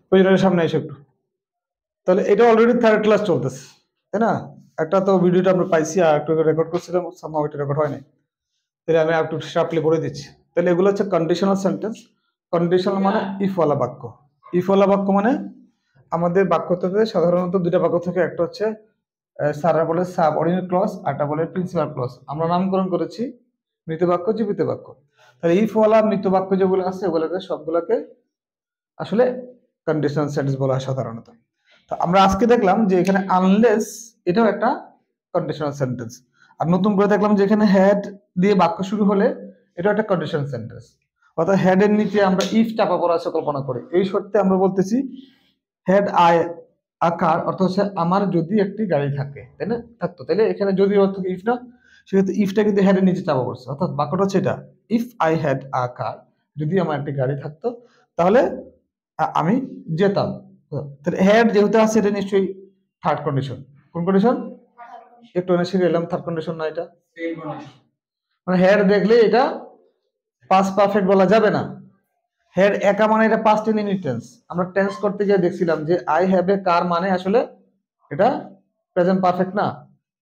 প্রয়োজনের সামনে এসে একটু। তাহলে এটা অলরেডি থার্ড ক্লাস চলতেছে, তাই না? একটা তো ভিডিওটা আমরা পাইছি আর একটু রেকর্ড করছিলাম, সামহাও এটা রেকর্ড হয় নাই। তাহলে আমি একটু শার্পলি বলে দিচ্ছি। তাহলে এগুলো হচ্ছে কন্ডিশনাল সেন্টেন্স। কন্ডিশনাল মানে ইফওয়ালা বাক্য। ইফওয়ালা বাক্য মানে আমাদের বাক্য থেকে সাধারণত দুইটা বাক্য থেকে, একটা হচ্ছে স্যাররা বলে সাবঅর্ডিনেট ক্লজ, আরটা বলে প্রিন্সিপাল ক্লজ। আমরা নামকরণ করেছি মৃত বাক্য, জীবিত বাক্য। তাহলে ইফওয়ালা মৃত বাক্য যেগুলো আছে ওগুলোকে সবগুলোকে আসলে কন্ডিশনাল সেন্টেন্স বলা হয় সাধারণত। তো আমরা আজকে দেখলাম যে এখানে আনলেস এটাও একটা কন্ডিশনাল সেন্টেন্স। আর নতুন করে দেখলাম যে এখানে হ্যাড দিয়ে বাক্য শুরু হলে এটা একটা কন্ডিশনাল সেন্টেন্স। অর্থাৎ হ্যাড এর নিচে আমরা ইফ চাপা পড়া আছে কল্পনা করি। এই শর্তে আমরা বলতেছি হ্যাড আই আ কার, অর্থ হচ্ছে আমার যদি একটি গাড়ি থাকে, তাই না, থাকতো। তাহলে এখানে যদি অর্থ ইফ না, সেক্ষেত্রে ইফটা কিন্তু হ্যাড এর নিচে চাপা পড়ছে। অর্থাৎ বাক্যটা হচ্ছে এটা, ইফ আই হ্যাড আ কার, যদি আমার একটি গাড়ি থাকতো তাহলে আমি যেতাম। তাহলে হ্যাড যেহেতু আছে এটা নিশ্চয়ই থার্ড কন্ডিশন। কোন কন্ডিশন? একটু অনেক শিখে এলাম, থার্ড কন্ডিশন না এটা? মানে হ্যাড দেখলে এটা পাস্ট পারফেক্ট বলা যাবে না। হ্যাড একা মানে এটা পাস্ট ইনডিফিনিট টেন্স। আমরা টেন্স করতে গিয়ে দেখছিলাম যে আই হ্যাভ এ কার মানে আসলে এটা প্রেজেন্ট পারফেক্ট না।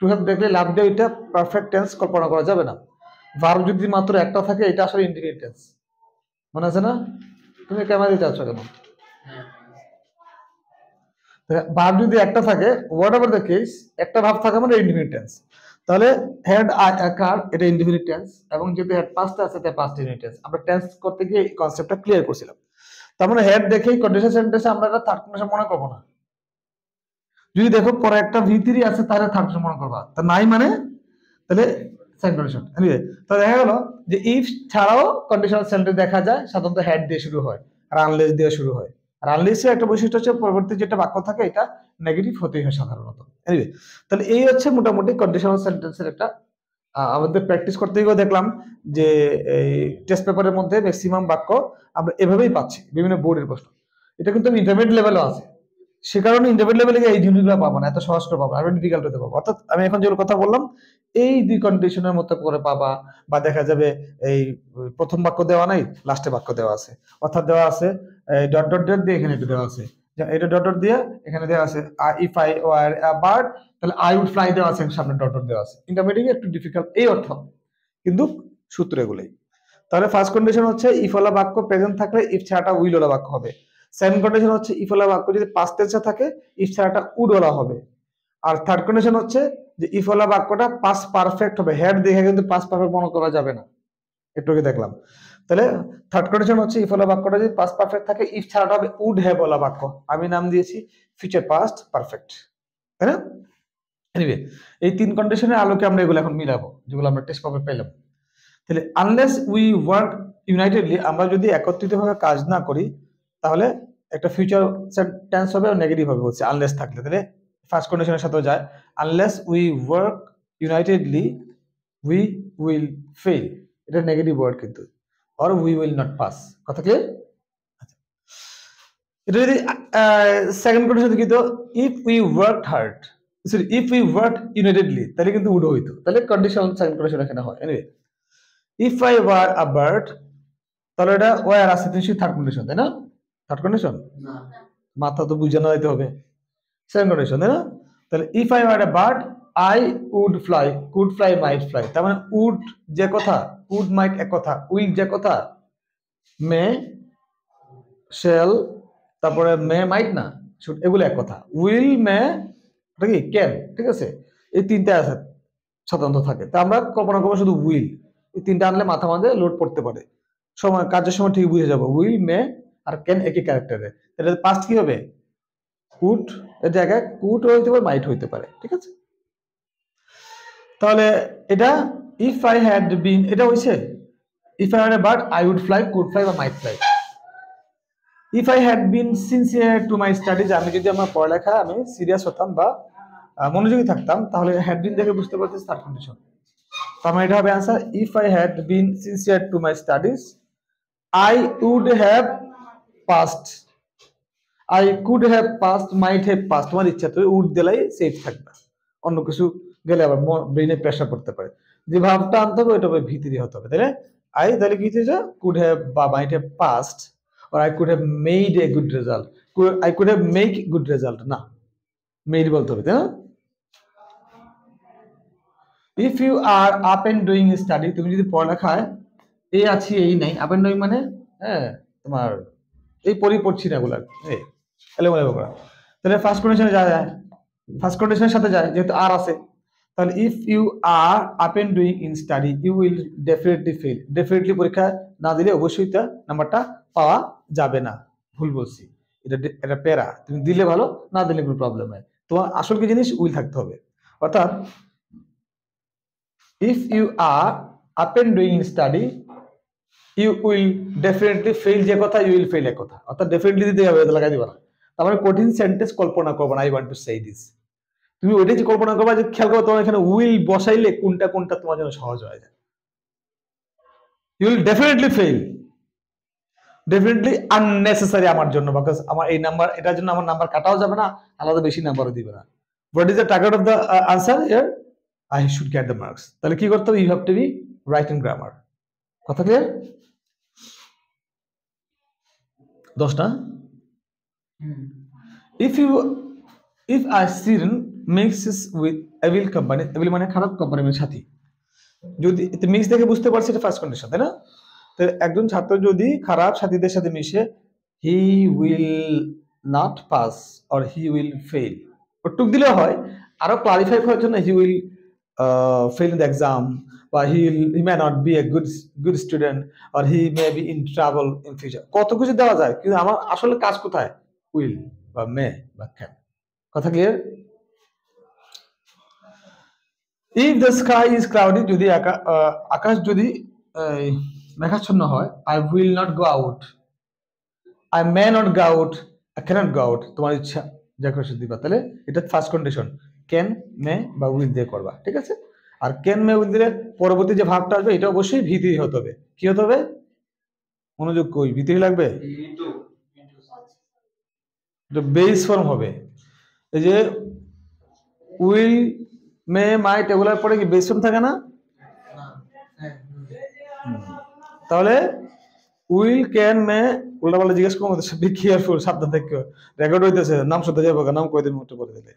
টু হ্যাভ দেখলে লাভ দিয়ে এটা পারফেক্ট টেন্স কল্পনা করা যাবে না। ভার্ব যদি মাত্র একটা থাকে এটা আসলে ইনডিফিনিট টেন্স। মনে আছে না? তুমি ক্যামেরা দিতে চাচ্ছ কেন? ভার্ব যদি একটা থাকে, হোয়াট এভার দ্য কেস, একটা ভার্ব থাকে মানে ইনডিফিনিট টেন্স। তাহলে হ্যাড আই আ কার এটা ইনডিফিনিট টেন্স, এবং যদি হ্যাড পাস্ট আছে এটা পাস্ট ইনডিফিনিট টেন্স। আমরা টেন্স করতে গিয়ে এই কনসেপ্টটা ক্লিয়ার করছিলাম। তার মানে হেড দেখেই কন্ডিশনাল সেন্টেন্সে আমরা এটা থার্ড কন্ডিশন মনে করবো না। যদি দেখো পরে একটা ভি3 আছে তাহলে থার্ড কন্ডিশন মনে করবা, তা নাই মানে তাহলে সেকেন্ড কন্ডিশন। এনিওয়ে, তো দেখা গেল যে ইফ ছাড়াও কন্ডিশনাল সেন্টেন্স দেখা যায় সাধারণত হেড দিয়ে শুরু হয় আর আনলেস দিয়ে শুরু হয়। আর আনলেসের একটা বৈশিষ্ট্য হচ্ছে পরবর্তী যেটা বাক্য থাকে এটা নেগেটিভ হতেই হয় সাধারণত। এনিওয়ে, তাহলে এই হচ্ছে মোটামুটি কন্ডিশনাল সেন্টেন্সের একটা আমাদের প্র্যাকটিস করতে গিয়ে দেখলাম যে এই টেস্ট পেপারের মধ্যে ম্যাক্সিমাম বাক্য আমরা এভাবেই পাচ্ছি বিভিন্ন বোর্ডের প্রশ্ন। এটা কিন্তু ইন্টারমিডিয়েট লেভেলও আছে, সে কারণে ইন্টারমিডিয়েট লেভেলে এই জিনিসগুলো পাবো না, এত সহজ করে পাবো না, আরো ডিফিকাল্ট হতে পাবো। অর্থাৎ আমি এখন যেগুলো কথা বললাম এই দুই কন্ডিশনের মতো করে পাবা। বা দেখা যাবে এই প্রথম বাক্য দেওয়া নাই, লাস্টে বাক্য দেওয়া আছে, অর্থাৎ দেওয়া আছে ডট ডট ডট দিয়ে এখানে একটু দেওয়া আছে, এটা ডট ডট দিয়ে এখানে দেওয়া আছে if I were a bird, তাহলে আই উড ফ্লাই দেওয়া আছে, সামনে ডট ডট দেওয়া আছে। ইন্টারমিডিয়েট একটু ডিফিকাল্ট এই অর্থ, কিন্তু সূত্র এগুলোই। তাহলে ফার্স্ট কন্ডিশন হচ্ছে ইফ ওয়ালা বাক্য প্রেজেন্ট থাকলে ইফ ছাড়াটা উইল ওয়ালা বাক্য হবে। সেকেন্ড কন্ডিশন হচ্ছে ইফ ওয়ালা বাক্য যদি পাস্ট টেন্সে থাকে ইফ ছাড়াটা উড ওয়ালা হবে। আর থার্ড কন্ডিশন হচ্ছে যে ইফ ওয়ালা বাক্যটা পাস্ট পারফেক্ট হবে, হেড দেখে কিন্তু পাস্ট পারফেক্ট মনে করা যাবে না, একটু আগে দেখলাম। তাহলে থার্ড কন্ডিশন হচ্ছে ইফ ওয়ালা বাক্যটা যদি পাস্ট পারফেক্ট থাকে ইফ ছাড়াটা হবে উড হ্যাভ ওয়ালা বাক্য। আমি নাম দিয়েছি ফিউচার পাস্ট পারফেক্ট, তাই না? এনিওয়ে, এই তিন কন্ডিশনের আলোকে আমরা এগুলো এখন মিলাবো যেগুলো আমরা টেস্ট পেপারে পেলাম। তাহলে আনলেস উই ওয়ার্ক ইউনাইটেডলি, আমরা যদি একত্রিতভাবে কাজ না করি তাহলে একটা ফিউচার টেন্স হবে আর নেগেটিভ হবে হচ্ছে আনলেস থাকলে। তাহলে ফার্স্ট কন্ডিশনের সাথেও যায়, unless we work unitedly we will fail, এটা নেগেটিভ ওয়ার্ড কিন্তু, or we will not pass. কথা ক্লিয়ার? এটা যদি সেকেন্ড কন্ডিশন কিন্তু if we work hard, sorry if we work unitedly, তাহলে কিন্তু উড হইতো। তাহলে কন্ডিশন সেকেন্ড কন্ডিশন এখানে হয়। Anyway, if I were a bird, তাহলে এটা ওয়ার আছে নিশ্চয়ই থার্ড কন্ডিশন, তাই না? থার্ড কন্ডিশন মাথা তো বুঝানো যাইতে হবে, সেকেন্ড কন্ডিশন, তাই না? তাহলে if I were a bird I would fly, could fly might fly. তার মানে উড যে কথা, উড মাইট এক কথা, উইল যে কথা, মে শেল, তারপরে মে মাইট না, এগুলো এক কথা। উইল মে এটা কি ক্যান, ঠিক আছে? এই তিনটা আছে সাধারণত থাকে। তা আমরা কল্পনা করবো শুধু উইল, এই তিনটা আনলে মাথা মাঝে লোড পড়তে পারে, সময় কাজের সময় ঠিক বুঝে যাবো উইল মে আর ক্যান একই ক্যারেক্টারে। তাহলে পাস্ট কি হবে? কুড এর জায়গায় কুড হইতে পারে, মাইট হইতে পারে, ঠিক আছে? তাহলে এটা ইফ আই হ্যাড বিন, এটা হইছে if I had a bird I would fly, could fly বা might fly. If I had been sincere to my studies, আমি যদি আমার পড়ালেখা আমি সিরিয়াস হতাম বা মনোযোগী থাকতাম, তাহলে হ্যাড বিন দেখে বুঝতে পারছি থার্ড কন্ডিশন। তার মানে এটা হবে answer, if I had been sincere to my studies I would have passed, I could have passed, might have passed. তোমার ইচ্ছা, তুমি উড দিলেই সেফ থাকবে, অন্য কিছু গেলে আবার ব্রেইনে প্রেসার পড়তে পারে। যে ভাবটা আনতে হবে ওইটা হবে ভিতরে হতে হবে, তাহলে আই তাহলে কি হচ্ছে কুড হ্যাভ বা মাইট have past, or I could have made a good result. I could have make good result না made বলতে হবে তাই না? If you are up and doing study, তুমি যদি পড়ালেখায় এই আছি এই নাই, up and doing মানে হ্যাঁ তোমার এই পড়ছি না এগুলা এই এলোমেলো করা, তাহলে ফার্স্ট কন্ডিশনে যায়, ফার্স্ট কন্ডিশনের সাথে যায় যেহেতু আর আছে, তাহলে if you are up and doing in study you will definitely fail. Definitely পরীক্ষা না দিলে অবশ্যই তা নাম্বারটা পাওয়া যাবে না। ভুল বলছি, এটা প্যারা, তুমি দিলে ভালো, না দিলে কোনো প্রবলেম নাই। তোমার আসল কি জিনিস উইল থাকতে হবে। অর্থাৎ if you are up and doing in study you will definitely fail, যে কথা ইউ উইল ফেল এক কথা, অর্থাৎ ডেফিনেটলি দিতে হবে, লাগাই দিবা না। তারপরে কঠিন সেন্টেন্স কল্পনা করবো না, I want to say this, তুমি ওইটাই যে কল্পনা করবা, যে খেয়াল করো তোমার এখানে উইল বসাইলে কোনটা কোনটা তোমার জন্য সহজ হয়ে যায়। You will definitely fail, definitely unnecessary আমার জন্য, বিকজ আমার এই নাম্বার, এটার জন্য আমার নাম্বার কাটাও যাবে না, আলাদা বেশি নাম্বারও দিবে না। What is the target of the answer here? I should get the marks. তাহলে কি করতে হবে? You have to be right in grammar. কথা ক্লিয়ার? 10টা if a student mixes with evil company, evil মানে খারাপ কোম্পানি মানে সাথী, যদি মিক্স দেখে বুঝতে পারছি এটা ফার্স্ট কন্ডিশন তাই না? তো একজন ছাত্র যদি খারাপ সাথীদের সাথে মিশে, he will not pass or he will fail, টুক দিলেও হয়, আরো ক্লারিফাই করার জন্য he will fail in the exam, বা he may not be a good student, or he may be in trouble in future, কত কিছু দেওয়া যায়, কিন্তু আমার আসলে কাজ কোথায়? উইল বা মে বা ক্যান। কথা clear? If the sky is cloudy, যদি আকাশ যদি মেঘাচ্ছন্ন হয়, I will not go out, I may not go out, I cannot go out, তোমার ইচ্ছা যা করে দিবা। তাহলে এটা ফার্স্ট কন্ডিশন, ক্যান মে বা উইল দিয়ে করবা, ঠিক আছে? আর ক্যান মে উইল দিলে পরবর্তী যে ভাবটা আসবে এটা অবশ্যই ভিত্তি হতে হবে। কি হতে হবে? মনোযোগ কই, ভিত্তি লাগবে, বেস ফর্ম হবে। এই যে উইল মে মাইট এগুলোর পরে কি বেস ফর্ম থাকে না? তাহলে উইল ক্যান মে উল্টা পাল্টা জিজ্ঞেস করবো, বি কেয়ারফুল, সাবধান থেকো, রেকর্ড হইতেছে, নাম শুনতে যাবো, নাম কই দিন করে দিলে।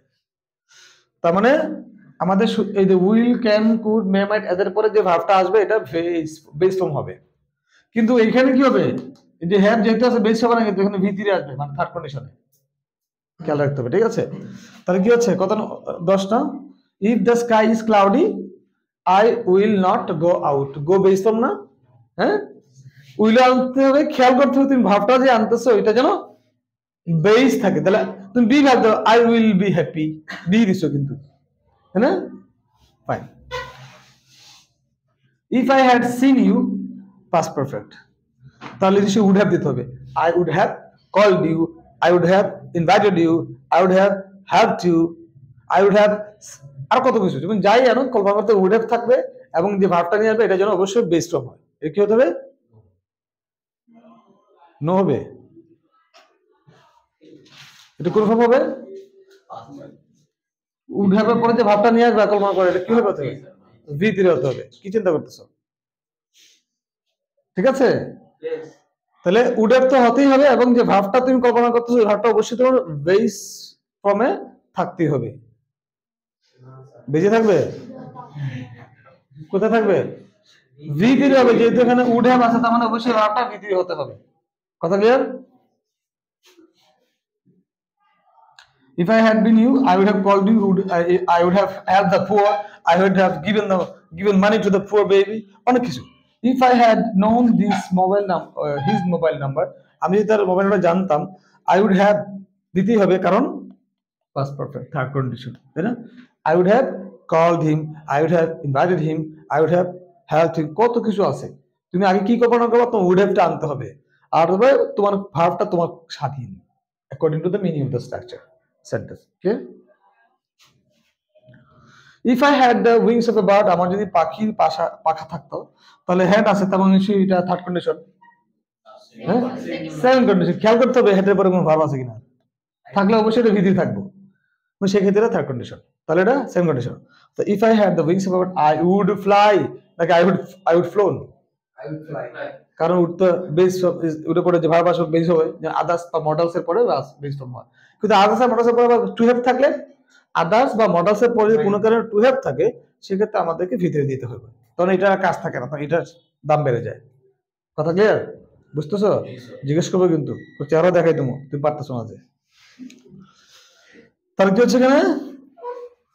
তার মানে আমাদের এই যে উইল ক্যান কুড মে মাইট এদের পরে যে ভাবটা আসবে এটা বেস ফর্ম হবে। কিন্তু এইখানে কি হবে? এই যে হ্যাভ যেহেতু আছে বেস হবে না, কিন্তু এখানে ভিতরে আসবে, মানে থার্ড কন্ডিশনে খেয়াল রাখতে হবে, ঠিক আছে? তাহলে কি হচ্ছে কত? 10টা। If the sky is cloudy I will not go out, go base form না? হ্যাঁ, উইল আনতে হবে, খেয়াল করতে হবে তুমি ভাবটা যে আনতেছো এটা যেন বেস থাকে। তাহলে তুমি বি ভাব দাও, I will be happy, be দিছো কিন্তু, তাই না? Fine. If I had seen you, past perfect, তাহলে সে উড হ্যাভ দিতে হবে, I would have called you, I would have invited you, I would have helped you, I would have, আর কত কিছু তুমি যাই জানো কল্পনা করতে would have থাকবে, এবং যে ভার্বটা নিয়ে আসবে এটা যেন অবশ্যই বেস ফর্ম হয়। এটা কি হতে হবে? নো হবে, এটা কোন ফর্ম হবে? would have এর পরে যে ভার্বটা নিয়ে আসবে কল্পনা করে, এটা কি হবে? হতে হবে V3 হতে হবে। কি চিন্তা করতেছো? ঠিক আছে? তাহলে উড হ্যাভ তো হতেই হবে, এবং যে ভার্বটা তুমি কল্পনা করতেছো ভার্বটা অবশ্যই তোমার বেস ফর্মে থাকতেই হবে। বেঁচে থাকবে কোথায় থাকবে? V3 হবে, যেহেতু এখানে উড হ্যাভ আছে তার মানে অবশ্যই ভার্বটা V3 হতে হবে। কথা clear? If I had been you, I would have called you. I would have helped the poor. I would have given money to the poor baby. অনেক কিছু। If I had known this his mobile number, আমি যদি তার mobile number জানতাম, I would have দিতেই হবে, কারণ past perfect, third condition, তাই না? I would have called him, I would have invited him, I would have helped him, কত কিছু আছে। তুমি আগে কি কল্পনা করবা? তোমার would have টা আনতে হবে, আর তোমার ভার্বটা তোমার স্বাধীন according to the meaning of the structure sentence. Okay? If I had the wings of a bird, আমার যদি পাখির পাখা থাকতো, তাহলে হেড আছে, তার মানে এটা থার্ড কন্ডিশন, হ্যাঁ? Second condition. খেয়াল করতে হবে হেডের পরে কোনো ভার্ব আছে কিনা, থাকলে অবশ্যই এটা ভিতরে থাকবো, সেক্ষেত্রে থার্ড কন্ডিশন। তাহলে এটা সেকেন্ড কন্ডিশন। তো if I had the wings of a bird I would fly, নাকি আই উড ফ্লোন? কারণ উঠতে বেস উঠে পড়ে যে ভার্ব আসবে বেস হবে, যে আদার্স বা মডেলস এর পরে বেস ফর্ম হয়। কিন্তু আদার্স আর মডেলস এর পরে টু হ্যাভ থাকলে, আদার্স বা মডেলস এর পরে কোনো কারণে টু হ্যাভ থাকে, সেক্ষেত্রে আমাদেরকে ভিতরে দিতে হবে, তখন এটার কাজ থাকে না, তখন এটার দাম বেড়ে যায়। কথা ক্লিয়ার? বুঝতেছো? জিজ্ঞেস করবে কিন্তু, তো চেহারা দেখাই তুমি, তুমি পারতেছো না যে। তাহলে কি হচ্ছে এখানে,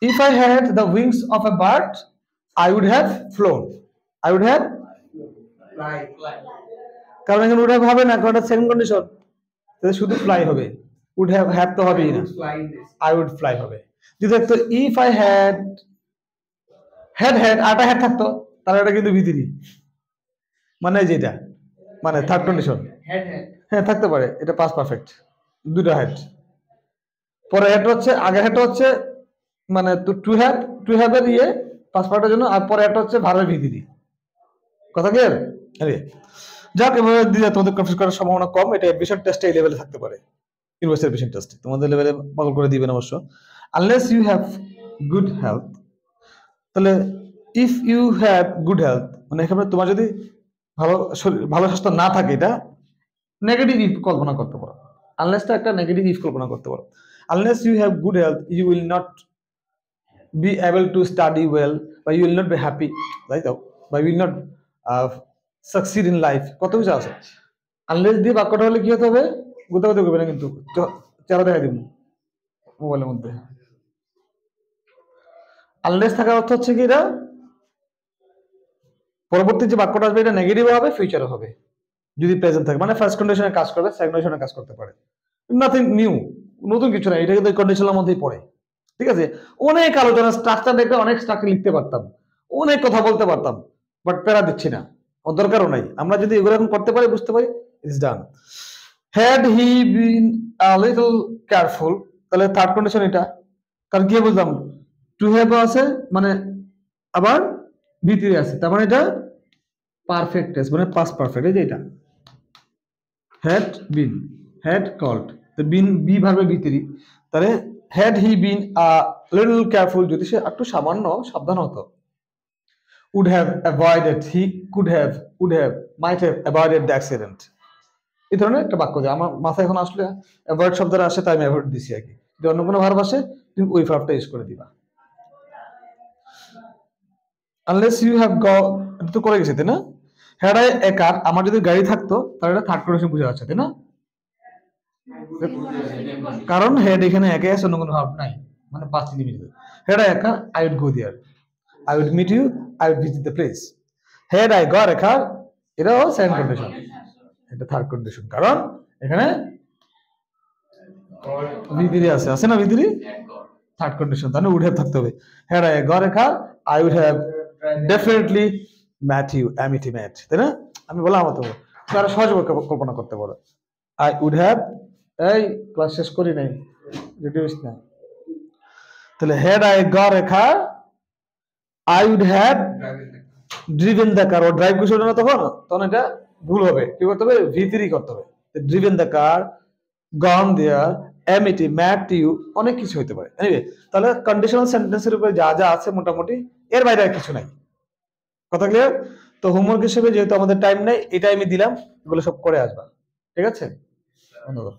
if I had the wings of a bird I would have flown, I would have কারণ এখানে would have হবে না, কারণ এটা সেকেন্ড কন্ডিশন, তাহলে শুধু ফ্লাই হবে, would have তো হবেই না, I would fly হবে। যদি দেখতো if I had আটা হ্যাড থাকতো, তাহলে এটা কিন্তু ভিতরি, মানে যেটা মানে থার্ড কন্ডিশন, হ্যাঁ থাকতে পারে, এটা পাস পারফেক্ট, দুটো হেড। পরে হেড হচ্ছে, আগে হেড হচ্ছে মানে টু হ্যাভ এর ইয়ে পাস পার্টের জন্য, আর পরে হেড হচ্ছে ভার্বের ভিতরি। কথা ক্লিয়ার? আরে যাক, এভাবে দিলে তোমাদের কনফিউজ করার সম্ভাবনা কম। এটা এডমিশন টেস্টে এই লেভেলে থাকতে পারে, ইউনিভার্সিটি এডমিশন টেস্টে তোমাদের লেভেলে পাগল করে দিবেন অবশ্য, unless you have good health. তাহলে if you have good health মানে এখানে তোমার যদি ভালো স্বাস্থ্য না থাকে, এটা নেগেটিভ ইফ কল্পনা করতে পারো, আনলেসটা একটা নেগেটিভ ইফ কল্পনা করতে পারো। Unless you have good health you will not be able to study well, বা you will not be happy, right? বা you will not succeed in life, কত কিছু আছে। আনলেস দিয়ে বাক্যটা হলে কি হতে হবে, গোতাগতি করবে না কিন্তু, চেহারা দেখাই দিব মোবাইলের মধ্যে। আনলেস থাকার অর্থ হচ্ছে কি, এটা পরবর্তী যে বাক্যটা আসবে এটা নেগেটিভ হবে, ফিউচারে হবে যদি প্রেজেন্ট থাকে, মানে ফার্স্ট কন্ডিশনে কাজ করবে, সেকেন্ড কন্ডিশনে কাজ করতে পারে, নাথিং নিউ, নতুন কিছু না, এটা কিন্তু কন্ডিশনের মধ্যেই পড়ে। ঠিক আছে, অনেক আলোচনা স্ট্রাকচার দেখে অনেক স্ট্রাকচার লিখতে পারতাম, অনেক কথা বলতে পারতাম, বাট প্যারা দিচ্ছি না, ওর দরকারও নাই। আমরা যদি এগুলো এখন করতে পারি, বুঝতে পারি, it's done. Had he been a little careful, তাহলে থার্ড কন্ডিশন এটা, কারণ কি বুঝলাম, টু হ্যাভ আছে মানে আবার ভিতরে আছে, তার মানে এটা পারফেক্ট টেন্স, মানে পাস্ট পারফেক্ট, এই যে এটা হ্যাড বিন, হ্যাড কল্ড, তো বিন বি ভার্বের ভিতরি, তাহলে had he been a little careful, যদি সে একটু সামান্য সাবধান হতো, would have avoided, he could have, would have, might have avoided the accident, এই ধরনের একটা বাক্য যে আমার মাথায় এখন আসলে অ্যাভয়েড শব্দটা আসে, তাই আমি অ্যাভয়েড দিছি আর কি। যদি অন্য কোনো ভার্ব আসে তুমি ওই ভার্বটা ইউজ করে দিবা। আনলেস ইউ হ্যাভ এটা তো করে গেছে তাই না, হ্যাড আই এ কার, আমার যদি গাড়ি থাকতো, তাহলে এটা থার্ড কন্ডিশন বোঝা যাচ্ছে তাই না, কারণ হেড এখানে একে আছে, অন্য কোনো ভার্ব নাই, মানে past individual. Had I a car I would go there, I would meet you, I would visit the place. Had I got a car, এটাও সেকেন্ড কন্ডিশন, এটা থার্ড কন্ডিশন, কারণ এখানে ভিতরি আছে না, ভিতরি থার্ড কন্ডিশন, তাহলে উড হ্যাভ থাকতে হবে। Had I got a car, I would have definitely met you, met, তাই না? আমি বললাম আমার তো আরো সহজ কল্পনা করতে পারো, I would have, এই ক্লাস শেষ করি নাই, রিডিউস না, তাহলে had I got a car I would have driven the car, ও ড্রাইভ কিছু না, তখন এটা ভুল হবে, কি করতে হবে, ভিতরি করতে হবে, driven the car, gone there, met you, অনেক কিছু হতে পারে। এনিওয়ে, তাহলে কন্ডিশনাল সেন্টেন্সের উপরে যা যা আছে মোটামুটি এর বাইরে আর কিছু নাই। কথা ক্লিয়ার? তো হোমওয়ার্ক হিসেবে যেহেতু আমাদের টাইম নাই, এটাই আমি দিলাম, এগুলো সব করে আসবা, ঠিক আছে? ধন্যবাদ।